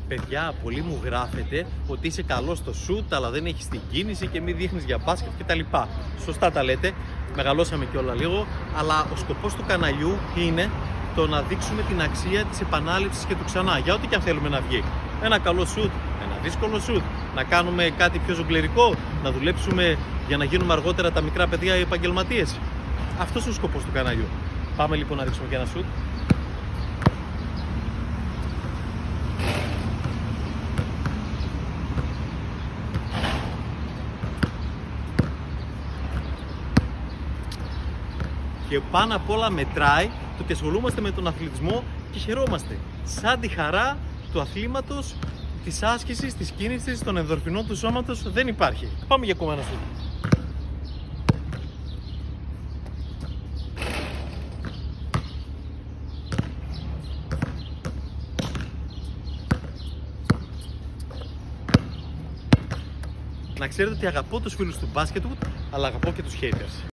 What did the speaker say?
Παιδιά, πολλοί μου γράφετε ότι είσαι καλός στο σουτ, αλλά δεν έχεις την κίνηση και μη δείχνεις για μπάσκετ κτλ. Σωστά τα λέτε, μεγαλώσαμε και όλα λίγο, αλλά ο σκοπός του καναλιού είναι το να δείξουμε την αξία της επανάληψης και του ξανά, για ό,τι και αν θέλουμε να βγει. Ένα καλό σουτ, ένα δύσκολο σουτ, να κάνουμε κάτι πιο ζογκλερικό, να δουλέψουμε για να γίνουμε αργότερα τα μικρά παιδιά οι επαγγελματίες. Αυτός είναι ο σκοπός του καναλιού. Πάμε λοιπόν να δείξουμε και ένα σουτ. Και πάνω απ' όλα μετράει το ότι ασχολούμαστε με τον αθλητισμό και χαιρόμαστε. Σαν τη χαρά του αθλήματος, της άσκησης, της κίνησης, των ενδορφινών του σώματος δεν υπάρχει. Πάμε για ακόμα ένα σουτ. Να ξέρετε ότι αγαπώ τους φίλους του μπάσκετ, αλλά αγαπώ και τους haters.